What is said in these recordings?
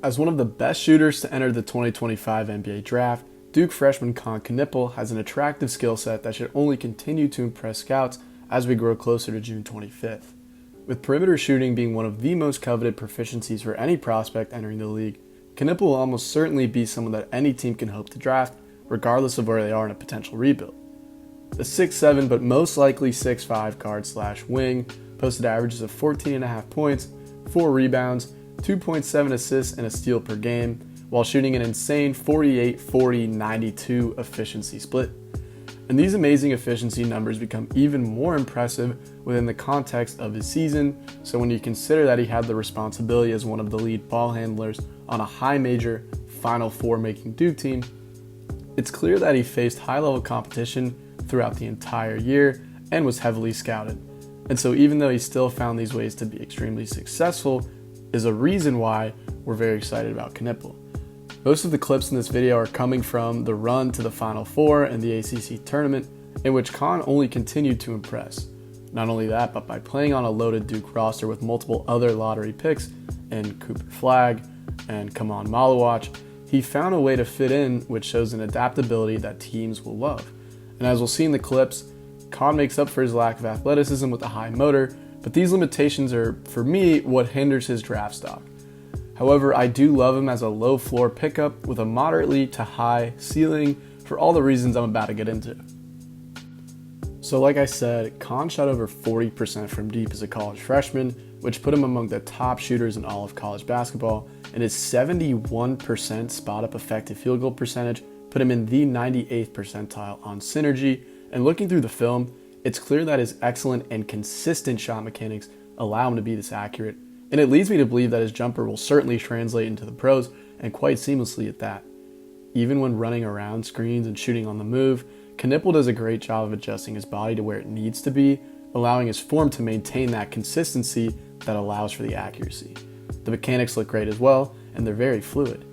As one of the best shooters to enter the 2025 NBA Draft, Duke freshman Kon Knueppel has an attractive skill set that should only continue to impress scouts as we grow closer to June 25th. With perimeter shooting being one of the most coveted proficiencies for any prospect entering the league, Knueppel will almost certainly be someone that any team can hope to draft, regardless of where they are in a potential rebuild. The 6'7" but most likely 6'5" guard/wing posted averages of 14.5 points, 4 rebounds, 2.7 assists and a steal per game, while shooting an insane 48-40-92 efficiency split. And these amazing efficiency numbers become even more impressive within the context of his season, so when you consider that he had the responsibility as one of the lead ball handlers on a high major Final Four making Duke team, it's clear that he faced high-level competition throughout the entire year and was heavily scouted. And so even though he still found these ways to be extremely successful, is a reason why we're very excited about Knueppel. Most of the clips in this video are coming from the run to the Final Four and the ACC tournament, in which Kon only continued to impress. Not only that, but by playing on a loaded Duke roster with multiple other lottery picks in Cooper Flagg and Kamon Malawach, he found a way to fit in, which shows an adaptability that teams will love. And as we'll see in the clips, Kon makes up for his lack of athleticism with a high motor, but these limitations are, for me, what hinders his draft stock. However, I do love him as a low floor pickup with a moderately to high ceiling for all the reasons I'm about to get into. So like I said, Kon shot over 40% from deep as a college freshman, which put him among the top shooters in all of college basketball, and his 71% spot-up effective field goal percentage put him in the 98th percentile on synergy. And looking through the film, it's clear that his excellent and consistent shot mechanics allow him to be this accurate, and it leads me to believe that his jumper will certainly translate into the pros, and quite seamlessly at that. Even when running around screens and shooting on the move, Knueppel does a great job of adjusting his body to where it needs to be, allowing his form to maintain that consistency that allows for the accuracy. The mechanics look great as well, and they're very fluid.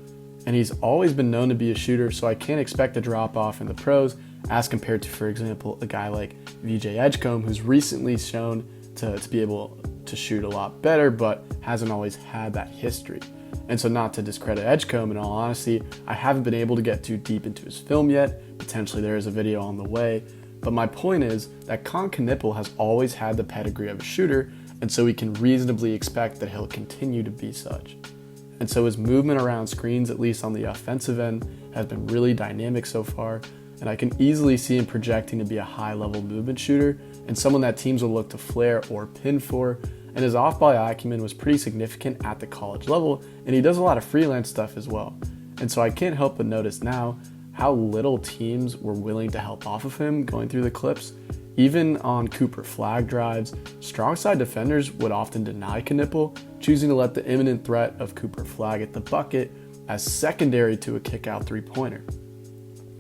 And he's always been known to be a shooter, so I can't expect a drop off in the pros as compared to, for example, a guy like VJ Edgecombe, who's recently shown to be able to shoot a lot better, but hasn't always had that history. And so not to discredit Edgecombe, in all honesty, I haven't been able to get too deep into his film yet. Potentially there is a video on the way. But my point is that Kon Knueppel has always had the pedigree of a shooter, and so we can reasonably expect that he'll continue to be such. And so his movement around screens, at least on the offensive end, has been really dynamic so far, and I can easily see him projecting to be a high-level movement shooter and someone that teams will look to flare or pin for. And his off-ball acumen was pretty significant at the college level, and he does a lot of freelance stuff as well. And so I can't help but notice now how little teams were willing to help off of him going through the clips. Even on Cooper Flagg drives, strong side defenders would often deny Knueppel, choosing to let the imminent threat of Cooper Flagg at the bucket as secondary to a kick-out three-pointer.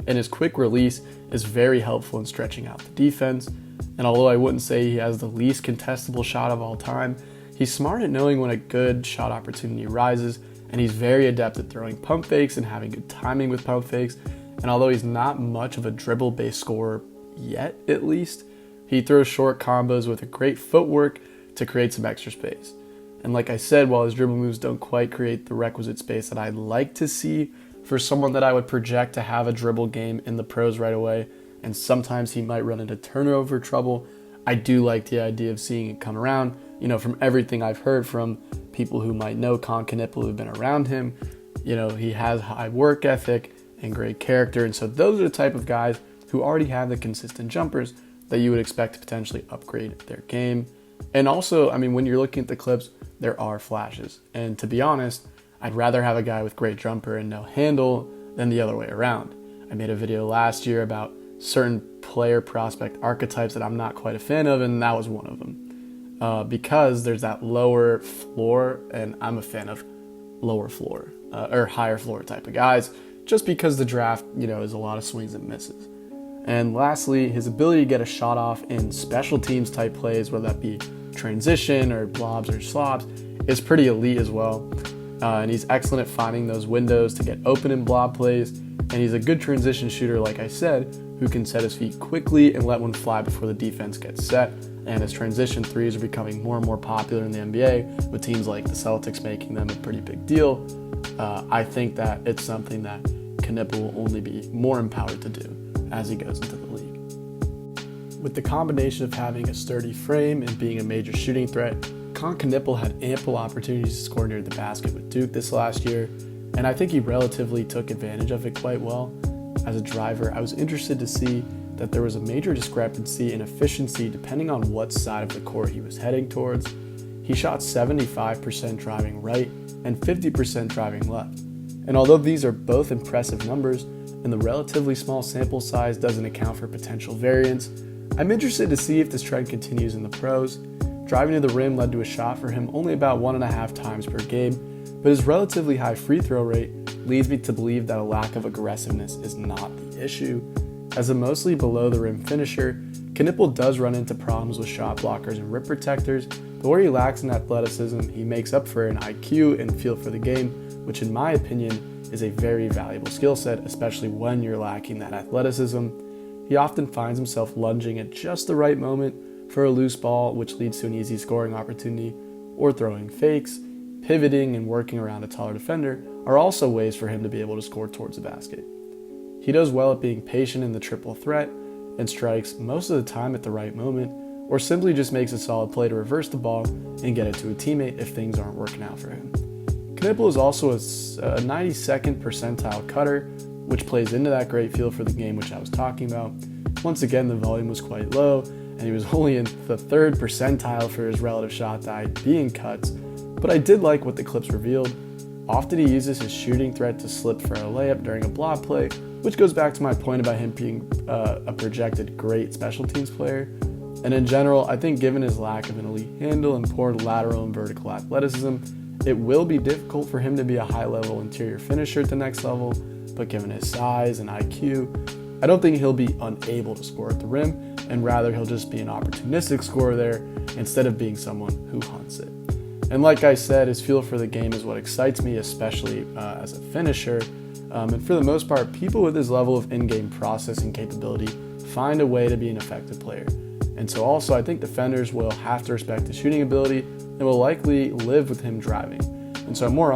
And his quick release is very helpful in stretching out the defense. And although I wouldn't say he has the least contestable shot of all time, he's smart at knowing when a good shot opportunity rises, and he's very adept at throwing pump fakes and having good timing with pump fakes. And although he's not much of a dribble-based scorer yet, at least, he throws short combos with a great footwork to create some extra space. And like I said, while his dribble moves don't quite create the requisite space that I'd like to see for someone that I would project to have a dribble game in the pros right away, and sometimes he might run into turnover trouble, I do like the idea of seeing it come around. From everything I've heard from people who might know Kon Knueppel who've been around him, he has high work ethic and great character, and so those are the type of guys who already have the consistent jumpers that you would expect to potentially upgrade their game. And also, when you're looking at the clips, there are flashes, and to be honest, I'd rather have a guy with great jumper and no handle than the other way around. I made a video last year about certain player prospect archetypes that I'm not quite a fan of, and that was one of them. Because there's that lower floor, and I'm a fan of lower floor, or higher floor type of guys, just because the draft, is a lot of swings and misses. And lastly, his ability to get a shot off in special teams type plays, whether that be transition or blobs or slobs, is pretty elite as well. And he's excellent at finding those windows to get open in blob plays, and he's a good transition shooter, like I said, who can set his feet quickly and let one fly before the defense gets set, and his transition threes are becoming more and more popular in the NBA, with teams like the Celtics making them a pretty big deal. I think that it's something that Knueppel will only be more empowered to do as he goes into the league. With the combination of having a sturdy frame and being a major shooting threat, Kon Knueppel had ample opportunities to score near the basket with Duke this last year, and I think he relatively took advantage of it quite well. As a driver, I was interested to see that there was a major discrepancy in efficiency depending on what side of the court he was heading towards. He shot 75% driving right and 50% driving left. And although these are both impressive numbers, and the relatively small sample size doesn't account for potential variance, I'm interested to see if this trend continues in the pros. Driving to the rim led to a shot for him only about 1.5 times per game, but his relatively high free throw rate leads me to believe that a lack of aggressiveness is not the issue. As a mostly below the rim finisher, Knueppel does run into problems with shot blockers and rim protectors, but where he lacks in athleticism, he makes up for in IQ and feel for the game, which in my opinion is a very valuable skill set, especially when you're lacking that athleticism. He often finds himself lunging at just the right moment for a loose ball, which leads to an easy scoring opportunity, or throwing fakes. Pivoting and working around a taller defender are also ways for him to be able to score towards the basket. He does well at being patient in the triple threat and strikes most of the time at the right moment, or simply just makes a solid play to reverse the ball and get it to a teammate if things aren't working out for him. Knueppel is also a 92nd percentile cutter, which plays into that great feel for the game which I was talking about. Once again, the volume was quite low, and he was only in the 3rd percentile for his relative shot diet being cuts, but I did like what the clips revealed. Often he uses his shooting threat to slip for a layup during a block play, which goes back to my point about him being a projected great special teams player. And in general, I think given his lack of an elite handle and poor lateral and vertical athleticism, it will be difficult for him to be a high-level interior finisher at the next level, but given his size and IQ, I don't think he'll be unable to score at the rim, and rather he'll just be an opportunistic scorer there instead of being someone who hunts it. And like I said, his feel for the game is what excites me, especially as a finisher. And for the most part, people with his level of in-game processing capability find a way to be an effective player. And so also, I think defenders will have to respect his shooting ability and will likely live with him driving. And so I'm more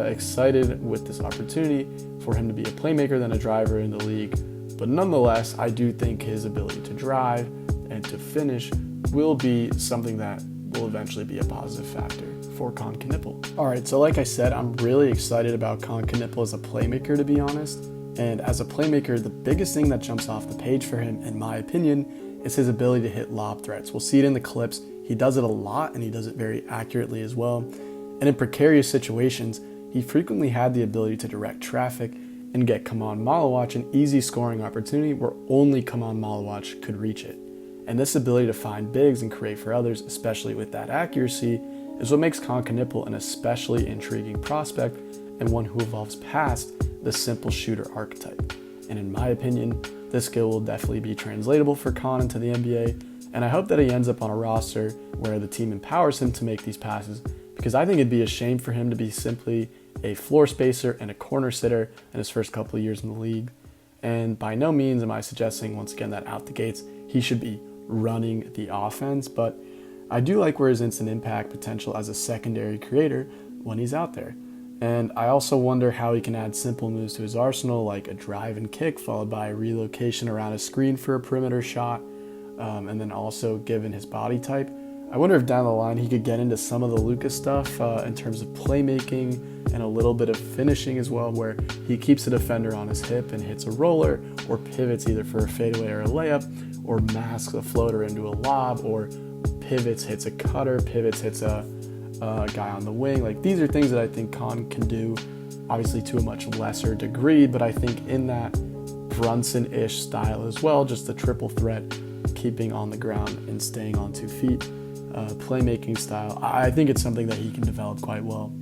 excited with this opportunity for him to be a playmaker than a driver in the league. But nonetheless, I do think his ability to drive and to finish will be something that will eventually be a positive factor for Kon Knueppel. All right, so like I said, I'm really excited about Kon Knueppel as a playmaker, to be honest. And as a playmaker, the biggest thing that jumps off the page for him, in my opinion, is his ability to hit lob threats. We'll see it in the clips. He does it a lot, and he does it very accurately as well. And in precarious situations, he frequently had the ability to direct traffic and get Kaman Malawach an easy scoring opportunity where only Kaman Malawach could reach it. And this ability to find bigs and create for others, especially with that accuracy, is what makes Kon Knueppel an especially intriguing prospect and one who evolves past the simple shooter archetype. And in my opinion, this skill will definitely be translatable for Kon into the NBA, and I hope that he ends up on a roster where the team empowers him to make these passes, because I think it'd be a shame for him to be simply a floor spacer and a corner sitter in his first couple of years in the league. And by no means am I suggesting, once again, that out the gates he should be running the offense, but I do like where his instant impact potential as a secondary creator when he's out there. And I also wonder how he can add simple moves to his arsenal, like a drive and kick followed by a relocation around a screen for a perimeter shot. And then also, given his body type, I wonder if down the line he could get into some of the Luka stuff in terms of playmaking and a little bit of finishing as well, where he keeps a defender on his hip and hits a roller, or pivots either for a fadeaway or a layup, or masks a floater into a lob, or pivots, hits a cutter, pivots, hits a guy on the wing. Like, these are things that I think Kon can do, obviously to a much lesser degree, but I think in that Brunson-ish style as well, just the triple threat, keeping on the ground and staying on 2 feet, playmaking style. I think it's something that he can develop quite well.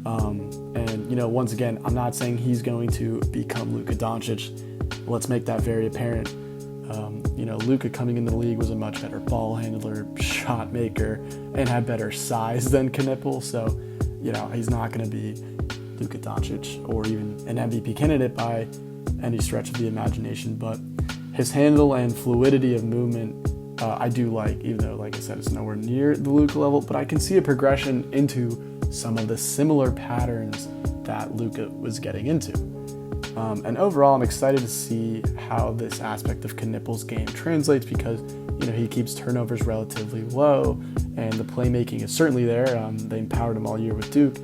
And, you know, once again, I'm not saying he's going to become Luka Doncic. Let's make that very apparent. You know, Luka coming into the league was a much better ball handler, shot maker, and had better size than Knueppel. So, you know, he's not going to be Luka Doncic or even an MVP candidate by any stretch of the imagination. But his handle and fluidity of movement I do like, even though, like I said, it's nowhere near the Luka level, but I can see a progression into some of the similar patterns that Luka was getting into. And overall, I'm excited to see how this aspect of Kon Knueppel's game translates, because he keeps turnovers relatively low, and the playmaking is certainly there. They empowered him all year with Duke.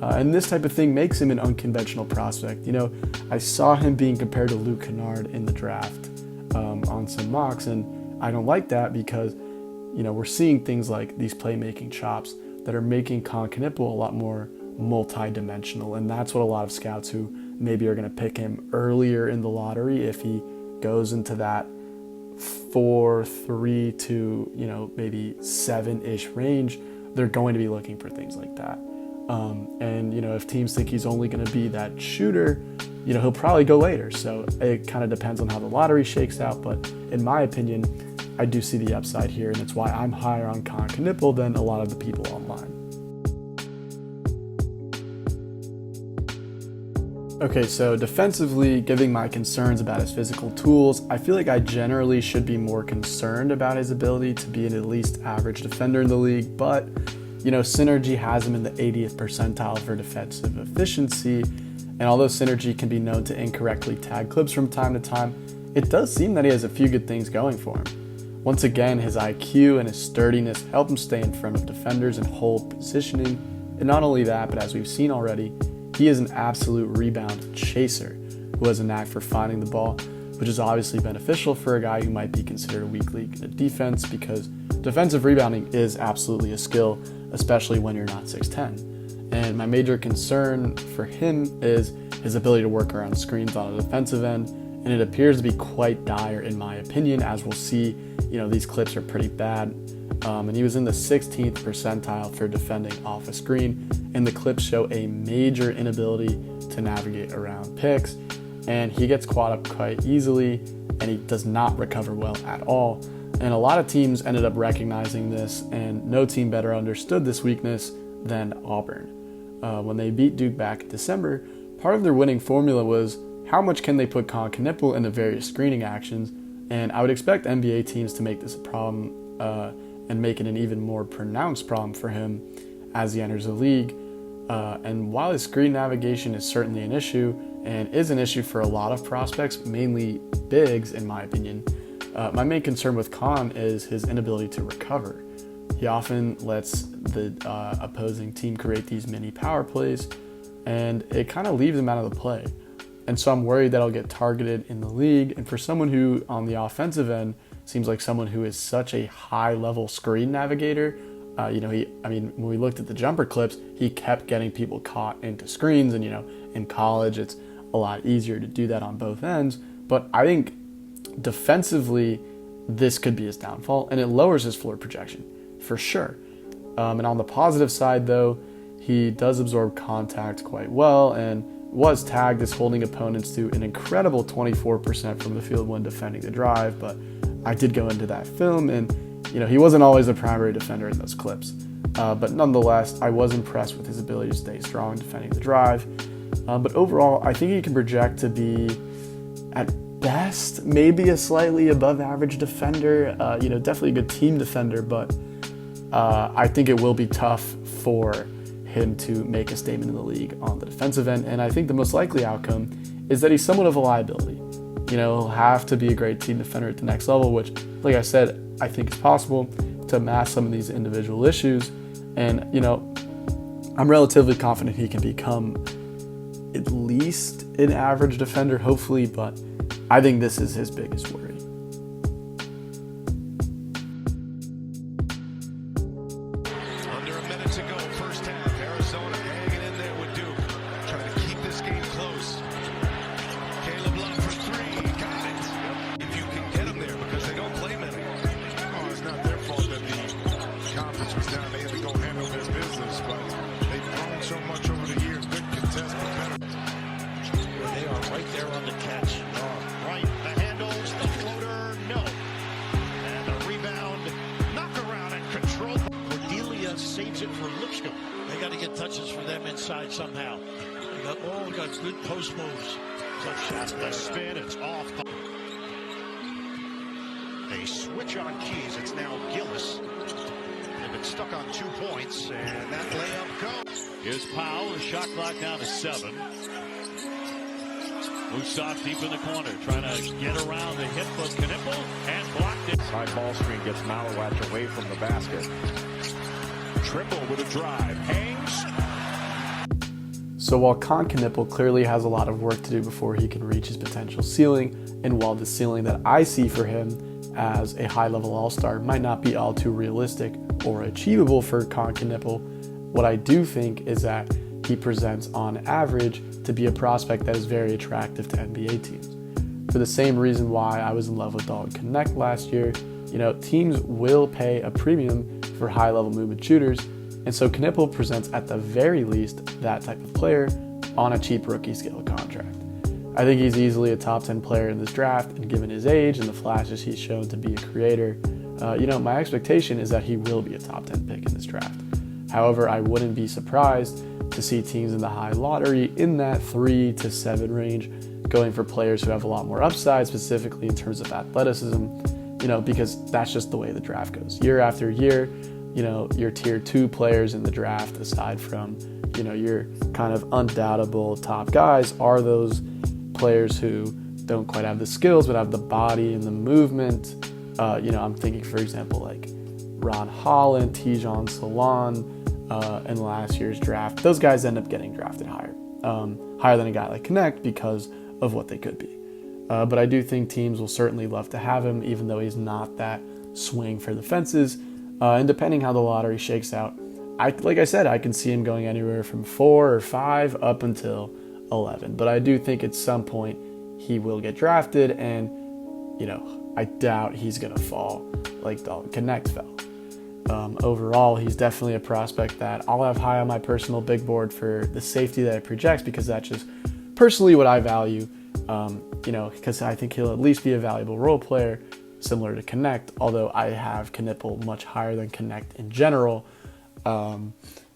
And this type of thing makes him an unconventional prospect. I saw him being compared to Luke Kennard in the draft on some mocks, and I don't like that because, we're seeing things like these playmaking chops that are making Kon Knueppel a lot more multi-dimensional, and that's what a lot of scouts who maybe are going to pick him earlier in the lottery, if he goes into that 4-3 to maybe 7-ish range, they're going to be looking for things like that. And if teams think he's only going to be that shooter, he'll probably go later. So it kind of depends on how the lottery shakes out. But in my opinion, I do see the upside here, and it's why I'm higher on Kon Knueppel than a lot of the people online. Okay, so defensively, giving my concerns about his physical tools, I feel like I generally should be more concerned about his ability to be an at least average defender in the league, but Synergy has him in the 80th percentile for defensive efficiency, and although Synergy can be known to incorrectly tag clips from time to time, it does seem that he has a few good things going for him. Once again, his IQ and his sturdiness help him stay in front of defenders and hold positioning, and not only that, but as we've seen already, he is an absolute rebound chaser who has a knack for finding the ball, which is obviously beneficial for a guy who might be considered a weak link in a defense, because defensive rebounding is absolutely a skill, especially when you're not 6'10". And my major concern for him is his ability to work around screens on a defensive end, and it appears to be quite dire in my opinion, as we'll see, these clips are pretty bad. And he was in the 16th percentile for defending off a screen, and the clips show a major inability to navigate around picks, and he gets caught up quite easily, and he does not recover well at all. And a lot of teams ended up recognizing this, and no team better understood this weakness than Auburn. When they beat Duke back in December, part of their winning formula was how much can they put Kon Knueppel into various screening actions, and I would expect NBA teams to make this a problem and make it an even more pronounced problem for him as he enters the league. And while his screen navigation is certainly an issue, and is an issue for a lot of prospects, mainly bigs in my opinion, my main concern with Kon is his inability to recover. He often lets the opposing team create these mini power plays, and it kind of leaves him out of the play. And so I'm worried that I'll get targeted in the league. And for someone who, on the offensive end, seems like someone who is such a high-level screen navigator, when we looked at the jumper clips, he kept getting people caught into screens. And, in college, it's a lot easier to do that on both ends. But I think defensively, this could be his downfall, and it lowers his floor projection for sure. And on the positive side, though, he does absorb contact quite well, and was tagged as holding opponents to an incredible 24% from the field when defending the drive. But I did go into that film, and he wasn't always the primary defender in those clips. But nonetheless, I was impressed with his ability to stay strong defending the drive. But overall, I think he can project to be, at best, maybe a slightly above average defender. Definitely a good team defender, but I think it will be tough for him to make a statement in the league on the defensive end. And I think the most likely outcome is that he's somewhat of a liability. He'll have to be a great team defender at the next level, which, like I said, I think is possible to mask some of these individual issues. And, I'm relatively confident he can become at least an average defender, hopefully, but I think this is his biggest worry. Under a minute to go, first half. Arizona hanging in there with Duke, trying to keep this game close. Caleb Love for three, got it. If you can get them there, because they don't play many. Oh, it's not their fault that the conference was down. They had to go handle their business, but they've grown so much over the years. Good contest, but better. They are right there on the catch. Right, the handles, the floater, no. And the rebound, knock around and control. Cordelia saves it for Lipscomb. They got to get touches for them inside somehow. They got good post moves. Tough shots, the spin, it's off. A switch on keys. It's now Gillis. They've been stuck on 2 points, and that layup goes. Here's Powell. The shot clock down to 7. Moves off deep in the corner, trying to get around the hip of Knueppel and blocked it. High ball screen gets Malawach away from the basket. Triple with a drive. Hangs. So while Kon Knueppel clearly has a lot of work to do before he can reach his potential ceiling, and while the ceiling that I see for him as a high-level all-star might not be all too realistic or achievable for Kon Knueppel, what I do think is that he presents on average to be a prospect that is very attractive to NBA teams. For the same reason why I was in love with Dalton Knecht last year, teams will pay a premium for high-level movement shooters, and so Knueppel presents at the very least that type of player on a cheap rookie scale contract. I think he's easily a top 10 player in this draft, and given his age and the flashes he's shown to be a creator, my expectation is that he will be a top 10 pick in this draft. However, I wouldn't be surprised to see teams in the high lottery in that 3 to 7 range going for players who have a lot more upside, specifically in terms of athleticism, because that's just the way the draft goes. Year after year, your tier 2 players in the draft, aside from, your kind of undoubtable top guys, are those players who don't quite have the skills but have the body and the movement. I'm thinking, for example, like Ron Holland, Tijon Salon, in last year's draft. Those guys end up getting drafted higher than a guy like Knecht because of what they could be. But I do think teams will certainly love to have him, even though he's not that swing for the fences. And depending how the lottery shakes out, like I said, I can see him going anywhere from 4 or 5 up until 11. But I do think at some point he will get drafted, and I doubt he's going to fall like Dalton Knecht fell. Overall, he's definitely a prospect that I'll have high on my personal big board for the safety that it projects, because that's just personally what I value, because I think he'll at least be a valuable role player, similar to Knecht, although I have Knueppel much higher than Knecht in general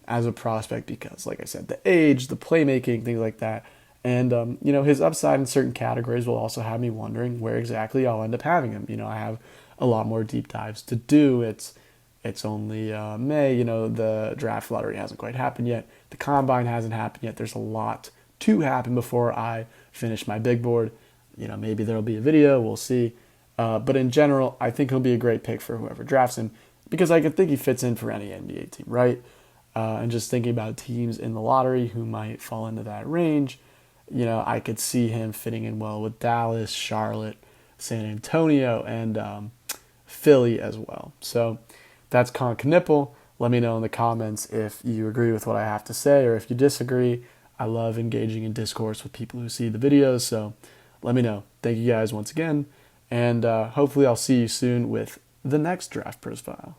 as a prospect because, like I said, the age, the playmaking, things like that. And, his upside in certain categories will also have me wondering where exactly I'll end up having him. I have a lot more deep dives to do. It's only May, the draft lottery hasn't quite happened yet. The combine hasn't happened yet. There's a lot to happen before I finish my big board. Maybe there'll be a video, we'll see. But in general, I think he'll be a great pick for whoever drafts him, because I could think he fits in for any NBA team, right? And just thinking about teams in the lottery who might fall into that range, I could see him fitting in well with Dallas, Charlotte, San Antonio, and Philly as well. So that's Kon Knueppel. Let me know in the comments if you agree with what I have to say or if you disagree. I love engaging in discourse with people who see the videos, so let me know. Thank you guys once again, and hopefully I'll see you soon with the next draft profile.